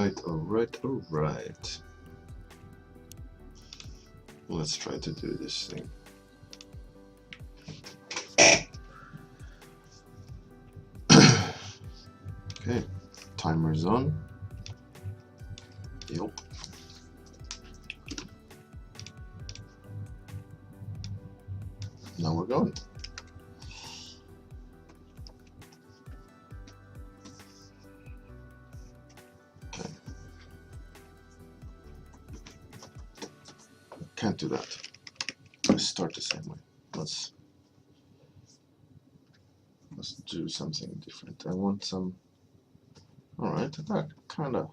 Alright. Let's try to do this thing. Okay, timer's on. Yep. Now we're going. Okay. Can't do that. Let's start the same way. Let's do something different. I want some. All right, that kind of.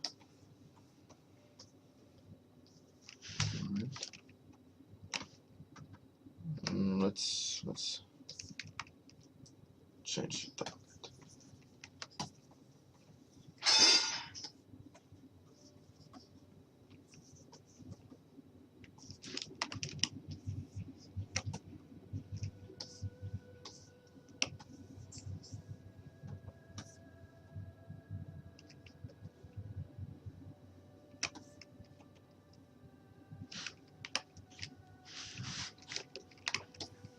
Let's change it up.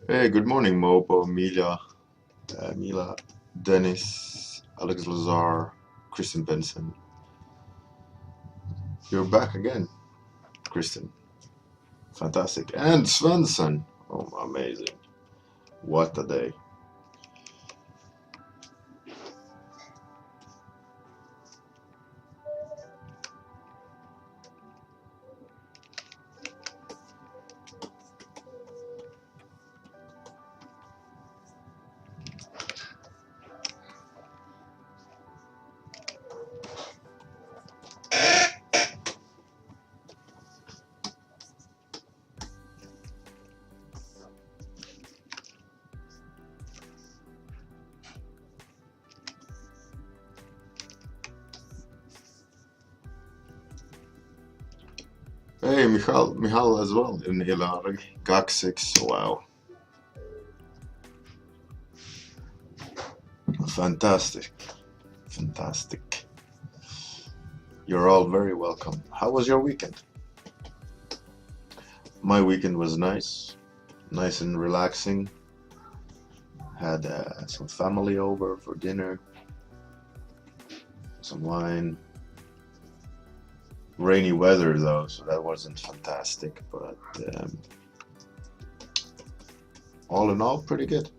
Hey, good morning, Mopo, Mila, Dennis, Alex Lazar, Kristen Benson. You're back again, Kristen. Fantastic. And Svensson. Oh, amazing. What a day. Hey, Michal as well in Hilarg. GAC 6, wow. Fantastic. You're all very welcome. How was your weekend? My weekend was nice and relaxing. Had some family over for dinner, some wine. Rainy weather though, so that wasn't fantastic, but all in all, pretty good.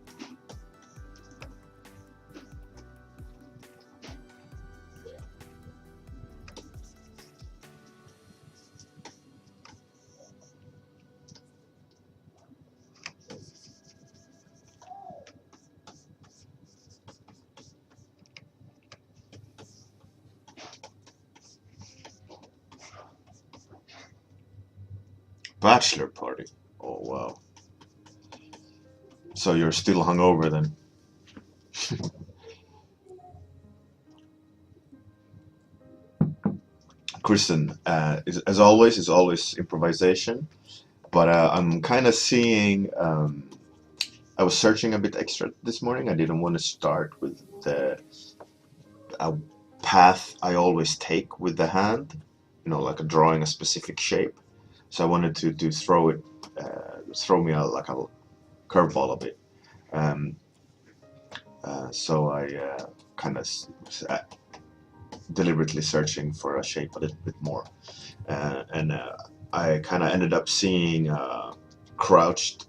Bachelor party. Oh wow. So you're still hungover then? Kristen, as always, is always improvisation, but I'm kind of seeing. I was searching a bit extra this morning. I didn't want to start with the path I always take with the hand, like drawing a specific shape. So I wanted to throw me like a curveball a bit. So I kind of deliberately searching for a shape a little bit more, and I kind of ended up seeing a crouched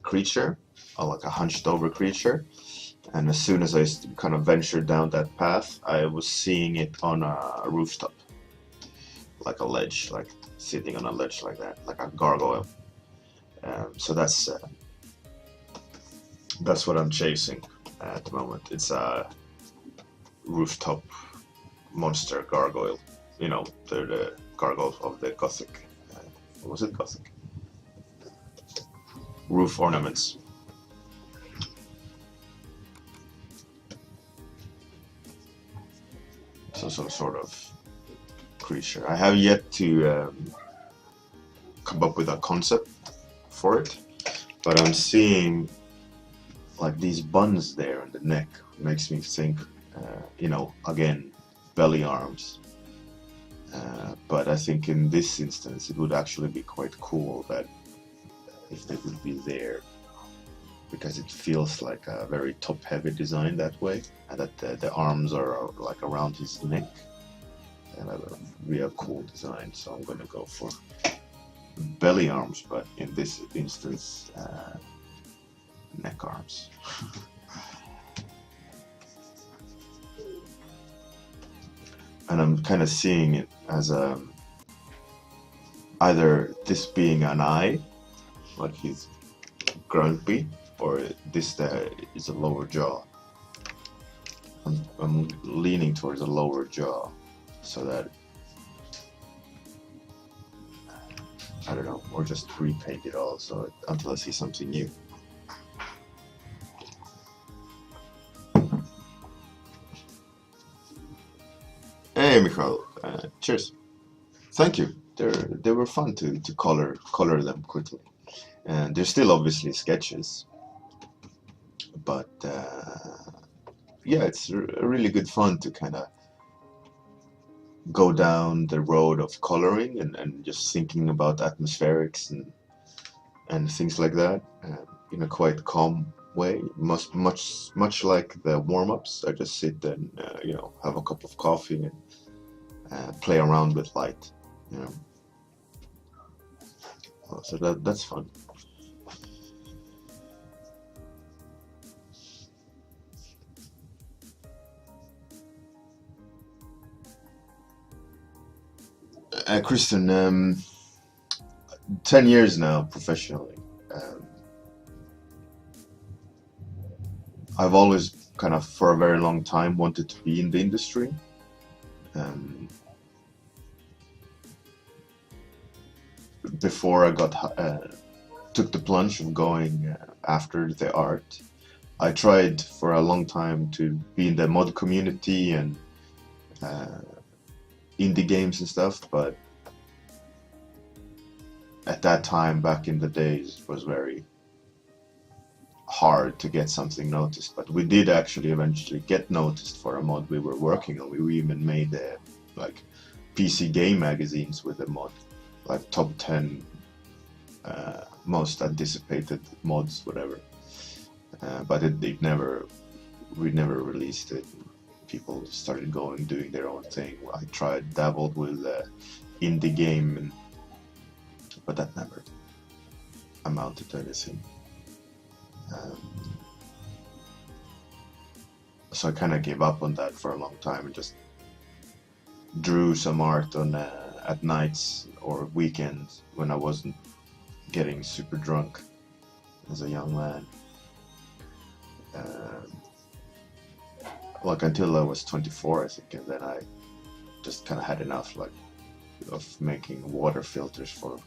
creature, like a hunched over creature. And as soon as I kind of ventured down that path, I was seeing it on a rooftop, like a ledge, like sitting on a ledge like that, like a gargoyle. So that's what I'm chasing at the moment. It's a rooftop monster gargoyle. They're the gargoyle of the Gothic. What was it? Gothic roof ornaments. So some sort of creature. I have yet to come up with a concept for it, but I'm seeing like these buns there on the neck. Makes me think, again, belly arms. But I think in this instance it would actually be quite cool that if they would be there, because it feels like a very top-heavy design that way, and that the arms are like around his neck, and that would be a cool design. So I'm gonna go for belly arms, but in this instance, neck arms. And I'm kind of seeing it as either this being an eye, like he's grumpy, or this there is a lower jaw. I'm leaning towards a lower jaw, so that, I don't know, or just repaint it all so until I see something new. Hey, Michael, cheers. Thank you. They were fun to color them quickly, and they're still obviously sketches, but yeah, it's really good fun to kind of go down the road of coloring and just thinking about atmospherics and things like that, in a quite calm way. Much like the warm-ups, I just sit and have a cup of coffee and play around with light, you know. So that's fun. Kristen, 10 years now professionally. Um, I've always kind of, for a very long time, wanted to be in the industry. Um, Before I took the plunge of going after the art, I tried for a long time to be in the mod community and uh, indie games and stuff, but at that time, back in the days, it was very hard to get something noticed. But we did actually eventually get noticed for a mod we were working on. We even made like PC game magazines with the mod, like top 10 most anticipated mods, whatever. But we never released it. People started doing their own thing. I dabbled with indie game, but that never amounted to anything. Um, so I kind of gave up on that for a long time and just drew some art on at nights or weekends when I wasn't getting super drunk as a young man. Like until I was 24, I think, and then I just kind of had enough, like, of making water filters for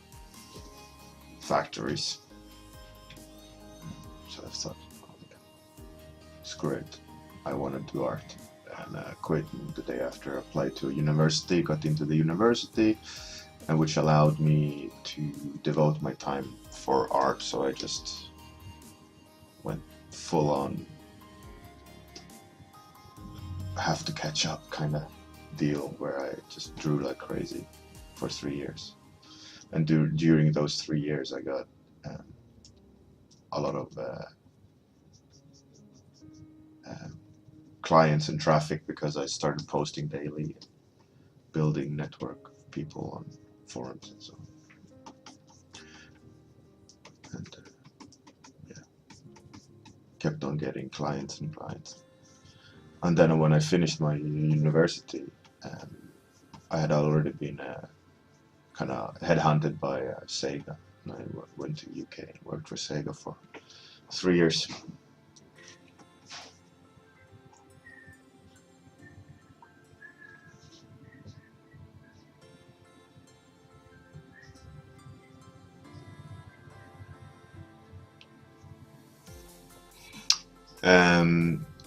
factories. So I thought, screw it, I want to do art, and quit the day after. Applied to a university, got into the university, and which allowed me to devote my time for art. So I just went full on, have to catch up kind of deal, where I just drew like crazy for 3 years. And during those 3 years, I got a lot of clients and traffic, because I started posting daily, building network of people on forums and so on. And yeah, kept on getting clients and clients. And then when I finished my university, I had already been kind of headhunted by Sega. And I went to UK and worked for Sega for 3 years.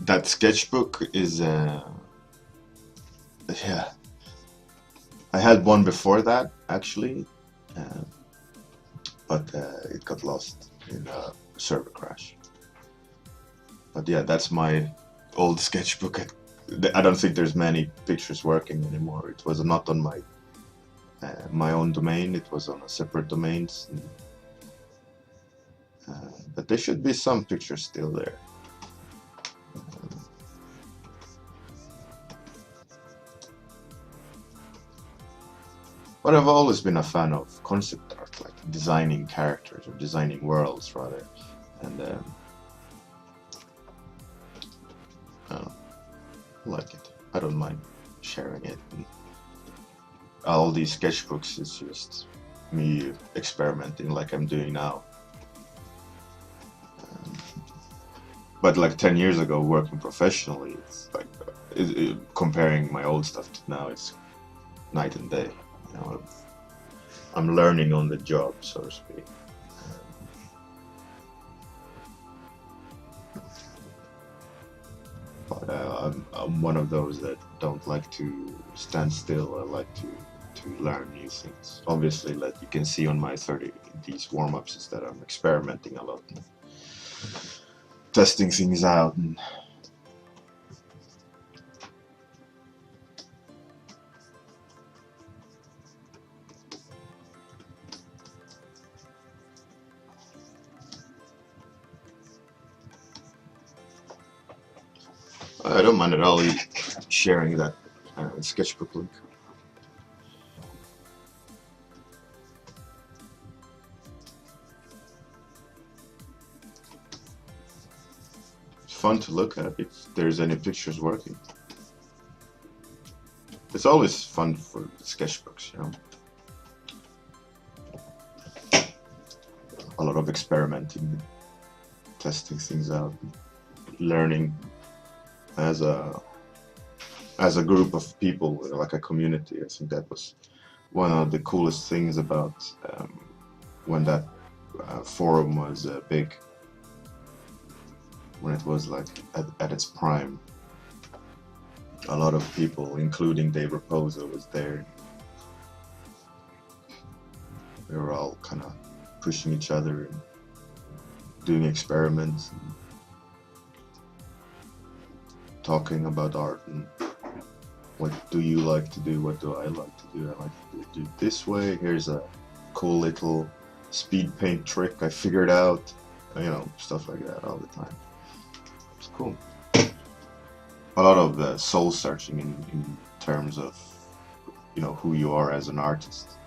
That sketchbook is, yeah, I had one before that actually, but it got lost in a server crash. But yeah, that's my old sketchbook. I don't think there's many pictures working anymore. It was not on my my own domain. It was on a separate domains, but there should be some pictures still there. But I've always been a fan of concept art, like designing characters or designing worlds rather, and I like it. I don't mind sharing it. And all these sketchbooks is just me experimenting like I'm doing now. But like 10 years ago, working professionally, it's like comparing my old stuff to now, it's night and day. You know, I'm learning on the job, so to speak. But I'm one of those that don't like to stand still. I like to learn new things. Obviously, like you can see on my these warm-ups, is that I'm experimenting a lot, and testing things out, and I don't mind at all sharing that sketchbook link. It's fun to look at if there's any pictures working. It's always fun for sketchbooks, you know. A lot of experimenting, testing things out, learning as a group of people, like a community. I think that was one of the coolest things about when that forum was big, when it was like at its prime. A lot of people, including Dave Raposo, was there. We were all kind of pushing each other and doing experiments and talking about art and what do you like to do, what do I like to do. I like to do it this way. Here's a cool little speed paint trick I figured out, you know, stuff like that all the time. It's cool. A lot of soul searching in terms of, you know, who you are as an artist.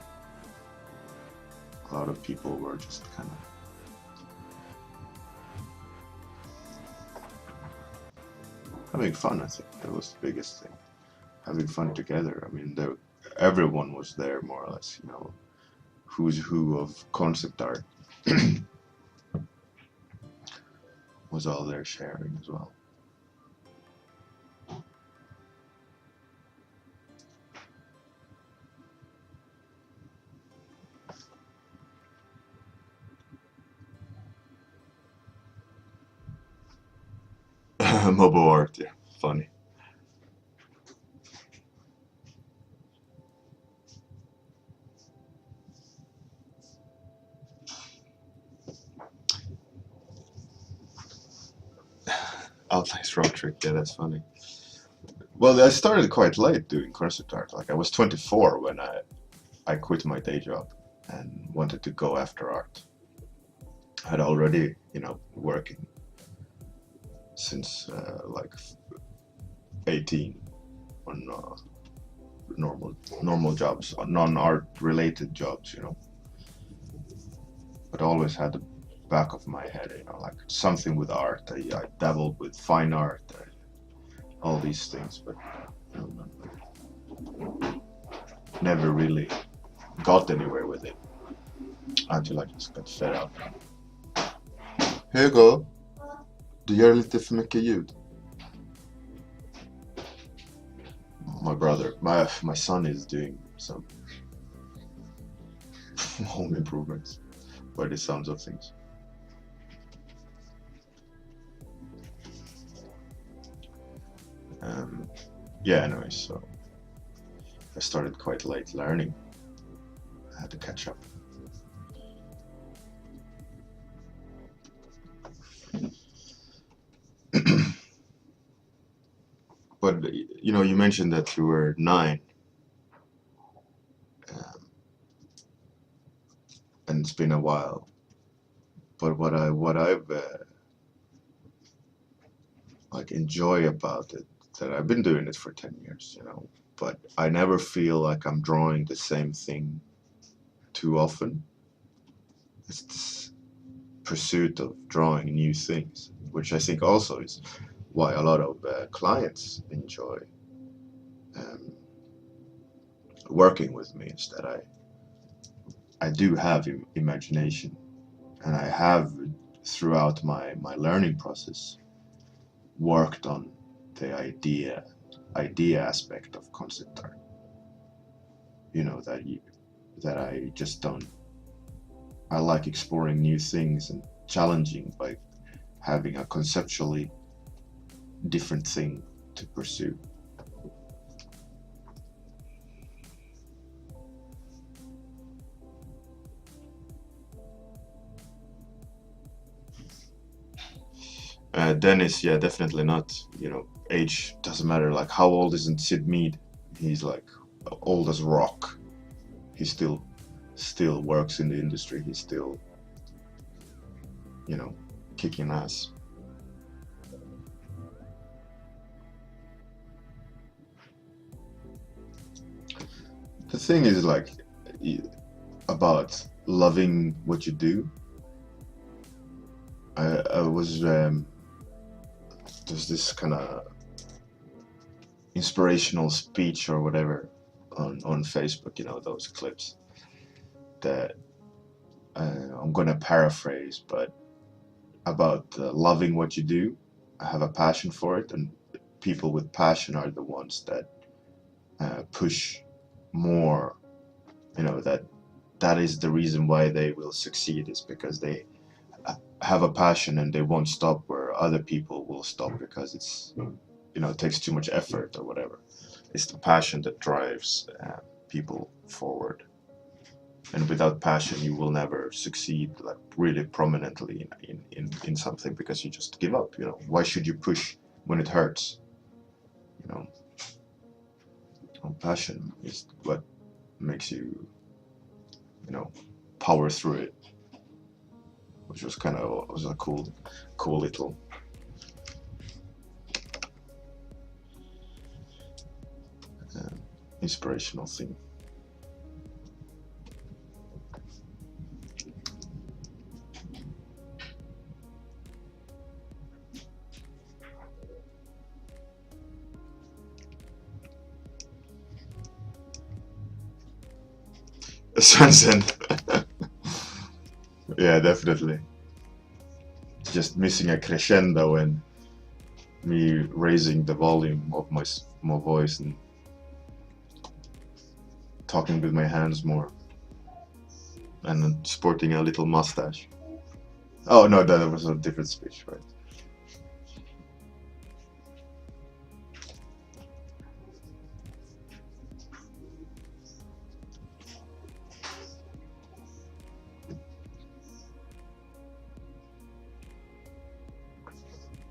A lot of people were just kind of having fun. I think that was the biggest thing. Having fun together. I mean, everyone was there more or less, you know, who's who of concept art was all there sharing as well. Mobile art, yeah, funny. Outlines road trick, yeah, that's funny. Well, I started quite late doing concept art. Like I was 24 when I quit my day job and wanted to go after art. I had already, you know, working since like 18 on normal jobs, non-art related jobs, you know. But I always had the back of my head, you know, like something with art. I dabbled with fine art, all these things, but you know, never really got anywhere with it until I just got fed up. Hugo, du gör lite för mycket ljud. My brother, my son is doing some home improvements by the sounds of things. Yeah, anyway, so I started quite late learning. I had to catch up. But you know, you mentioned that you were 9. and it's been a while. But what I've like enjoy about it, that I've been doing it for 10 years, but I never feel like I'm drawing the same thing too often. It's this pursuit of drawing new things, which I think also is why a lot of clients enjoy um, working with me, is that I do have imagination, and I have, throughout my learning process, worked on the idea aspect of concept art. That I just don't. I like exploring new things and challenging by having a conceptually different thing to pursue. Dennis, yeah, definitely not. Age doesn't matter. Like, how old isn't Sid Mead? He's like old as rock. He still works in the industry. He's still, kicking ass. The thing is, like, about loving what you do. I was there's this kind of inspirational speech or whatever on Facebook, those clips that I'm gonna paraphrase, but about loving what you do. I have a passion for it, and people with passion are the ones that push more. That is the reason why they will succeed, is because they have a passion and they won't stop where other people will stop because it takes too much effort or whatever. It's the passion that drives people forward, and without passion you will never succeed like really prominently in something, because you just give up. Why should you push when it hurts? Passion is what makes you power through it, which was a cool little inspirational thing. Swenson. Yeah, definitely. Just missing a crescendo and me raising the volume of my voice and talking with my hands more, and then sporting a little mustache. Oh no, that was a different speech, right?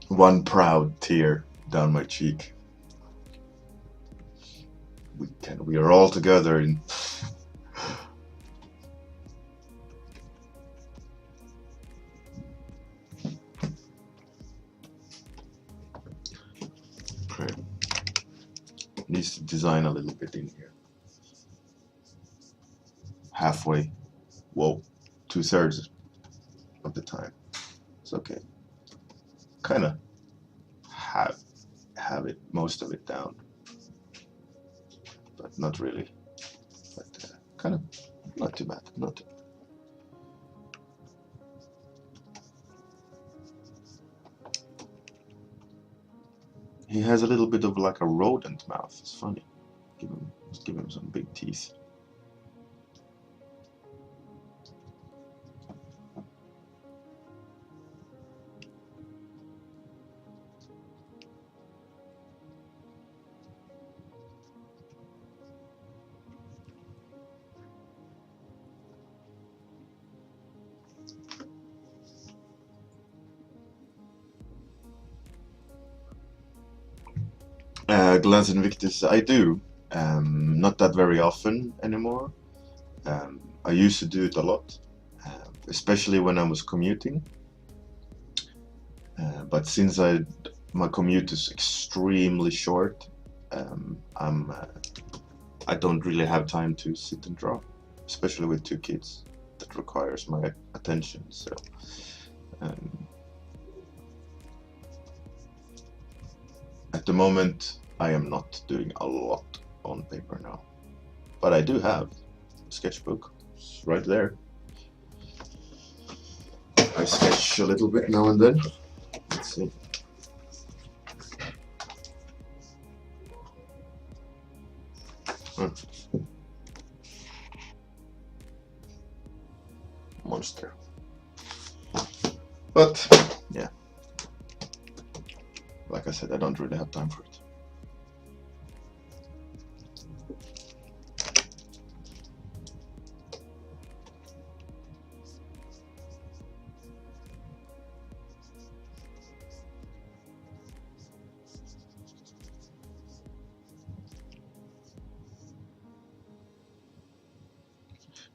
One proud tear down my cheek. We are all together in okay. Needs to design a little bit in here. Halfway. Whoa. 2/3 of the time. It's okay. Kinda have it, most of it down, but not really. But kind of not too bad. Not too bad. He has a little bit of like a rodent mouth. It's funny. Just give him some big teeth. Glance Invictus, I do. Not that very often anymore. I used to do it a lot. especially when I was commuting. But since my commute is extremely short, I don't really have time to sit and draw, especially with 2 kids. That requires my attention. So um, at the moment, I am not doing a lot on paper now, but I do have a sketchbook. It's right there. I sketch a little bit now and then. Let's see. Monster. But yeah, like I said, I don't really have time for it.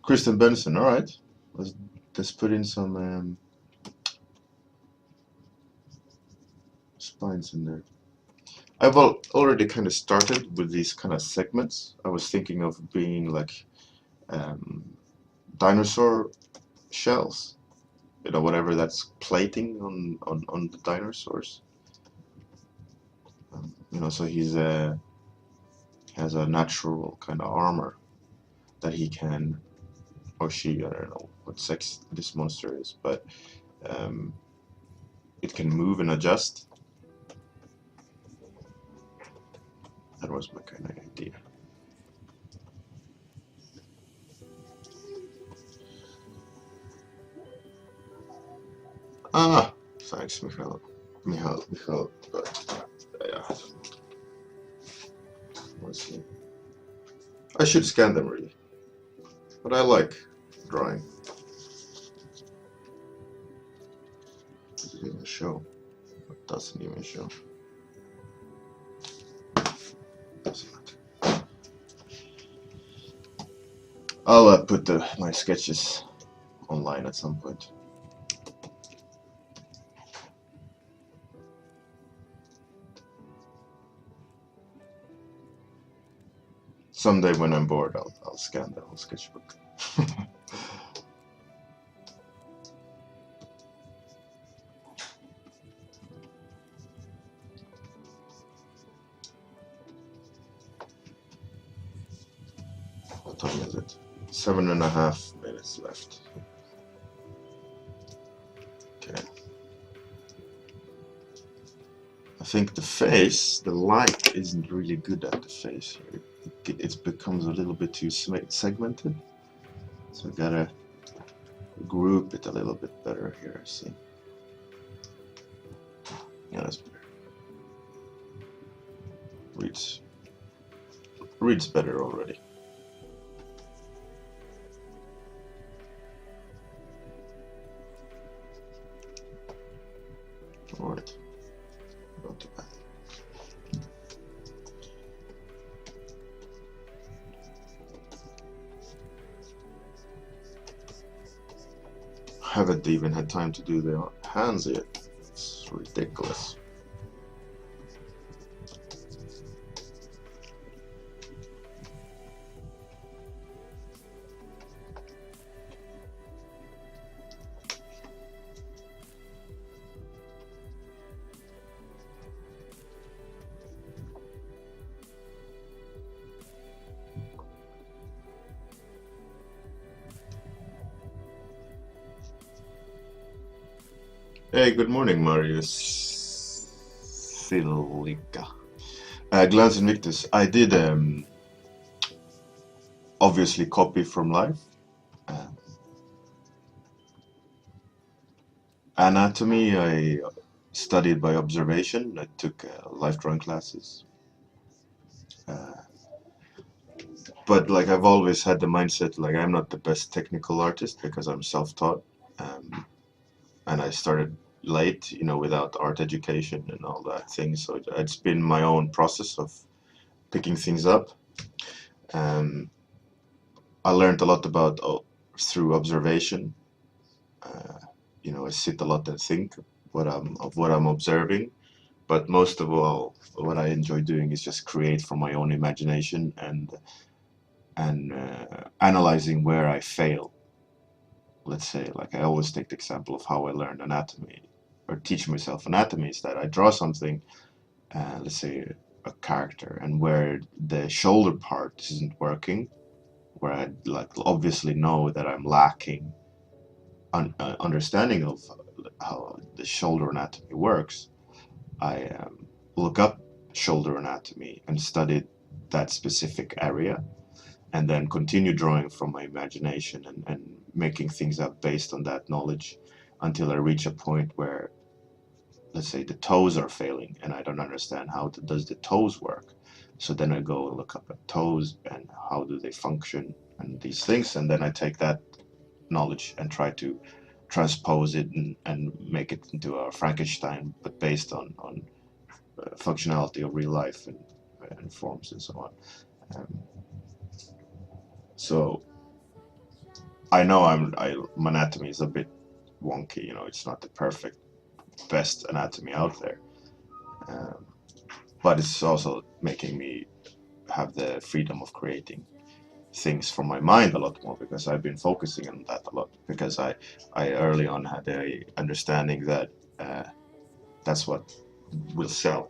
Kristen Benson, all right. Let's put in some spines in there. I've already kind of started with these kind of segments. I was thinking of being like dinosaur shells, whatever that's plating on the dinosaurs. So he has a natural kind of armor that he can, or she, I don't know what sex this monster is, but it can move and adjust. That was my kind of idea. Ah, thanks, Michael. But, yeah. Let's see. I should scan them really, but I like drawing. Does it even show? It doesn't even show. Doesn't. I'll put my sketches online at some point. Someday when I'm bored, I'll scan the whole sketchbook. What time is it? 7.5 minutes left. Okay. I think the face, the light isn't really good at the face here. It becomes a little bit too segmented. So I gotta group it a little bit better here. See? Yeah, that's better. Reads better already. Alright. Not too bad. Haven't even had time to do the hands yet. It's ridiculous. Hey, good morning, Marius Silica. Glance Invictus. I did obviously copy from life. Anatomy, I studied by observation. I took life drawing classes. But like I've always had the mindset like I'm not the best technical artist because I'm self-taught. And I started late, without art education and all that thing. So it's been my own process of picking things up. I learned a lot about through observation, I sit a lot and think of what I'm observing. But most of all, what I enjoy doing is just create from my own imagination and analyzing where I fail. Let's say, like I always take the example of how I learn anatomy or teach myself anatomy is that I draw something, let's say a character, and where the shoulder part isn't working, where I like obviously know that I'm lacking understanding of how the shoulder anatomy works. I look up shoulder anatomy and study that specific area, and then continue drawing from my imagination and making things up based on that knowledge until I reach a point where, let's say, the toes are failing and I don't understand how does the toes work. So then I go and look up at toes and how do they function and these things, and then I take that knowledge and try to transpose it and make it into a Frankenstein, but based on functionality of real life and forms and so on. Um, so I know my anatomy is a bit wonky. It's not the perfect best anatomy out there, um, but it's also making me have the freedom of creating things from my mind a lot more, because I've been focusing on that a lot, because I early on had a understanding that that's what will sell,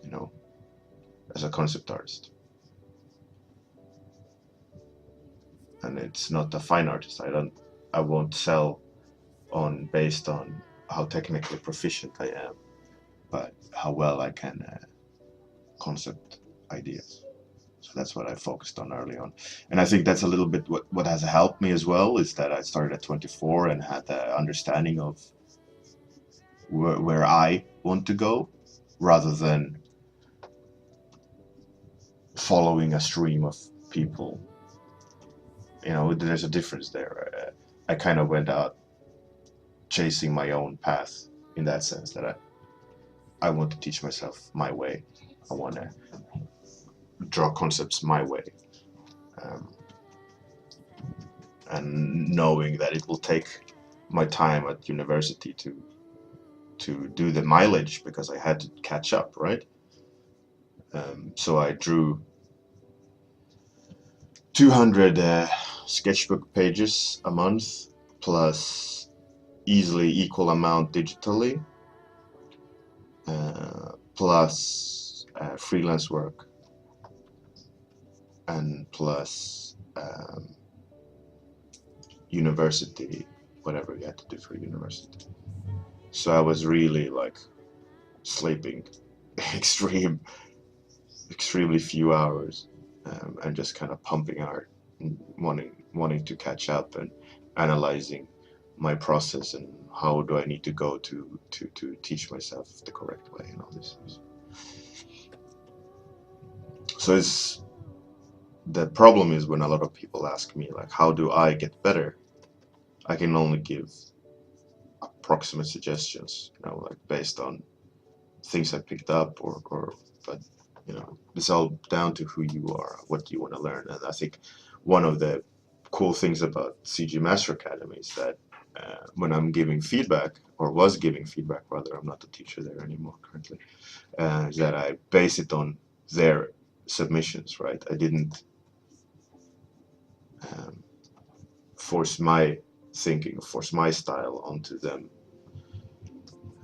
you know, as a concept artist. And it's not a fine artist. I won't sell based on how technically proficient I am, but how well I can concept ideas. So that's what I focused on early on. And I think that's a little bit what has helped me as well, is that I started at 24 and had the understanding of where I want to go, rather than following a stream of people. There's a difference there. I kind of went out chasing my own path, in that sense that I want to teach myself my way. I want to draw concepts my way, and knowing that it will take my time at university to do the mileage, because I had to catch up, right? So I drew 200 sketchbook pages a month, plus easily equal amount digitally, plus freelance work, and plus university, whatever you had to do for university. So I was really like sleeping extremely few hours, and just kind of pumping art and wanting to catch up and analyzing my process and how do I need to go to teach myself the correct way and all these things. So the problem is when a lot of people ask me, like, how do I get better? I can only give approximate suggestions, like based on things I picked up, but it's all down to who you are, what you want to learn. And I think one of the cool things about CG Master Academy is that when I'm giving feedback, or was giving feedback rather, I'm not a teacher there anymore currently, is that I base it on their submissions, right? I didn't force my thinking, force my style onto them.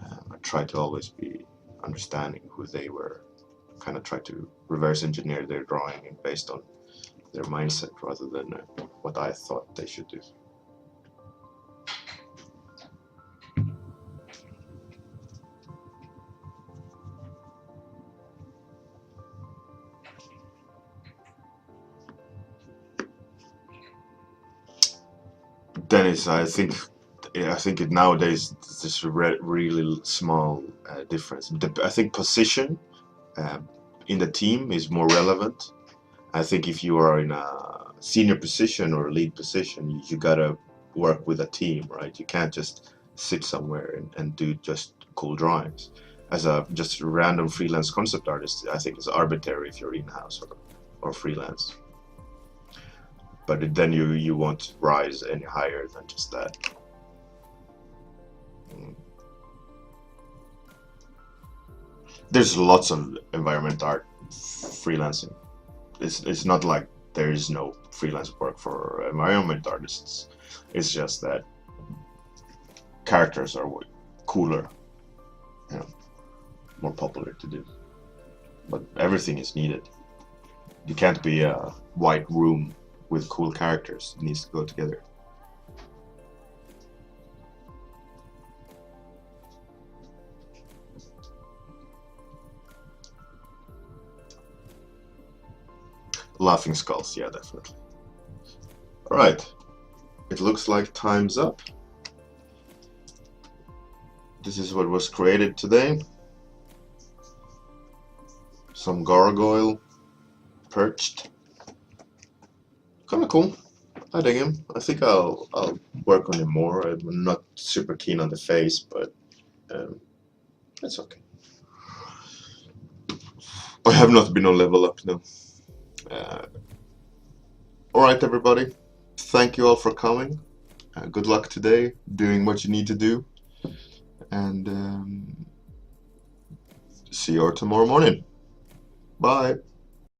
I try to always be understanding who they were, kind of try to reverse engineer their drawing based on their mindset rather than what I thought they should do. Dennis, I think nowadays there's a really small difference. I think position in the team is more relevant. I think if you are in a senior position or a lead position, you gotta work with a team, right? You can't just sit somewhere and do just cool drawings. As a just random freelance concept artist, I think it's arbitrary if you're in-house or freelance. but then you won't rise any higher than just that. There's lots of environment art freelancing. It's not like there is no freelance work for environment artists. It's just that characters are cooler, you know, more popular to do. But everything is needed. You can't be a white room with cool characters. It needs to go together. Laughing skulls, yeah, definitely. Alright, it looks like time's up. This is what was created today. Some gargoyle perched. Kinda cool. I dig him. I think I'll work on him more. I'm not super keen on the face, but it's okay. I have not been on level up now. Alright, everybody. Thank you all for coming. Good luck today, doing what you need to do. And see you all tomorrow morning. Bye.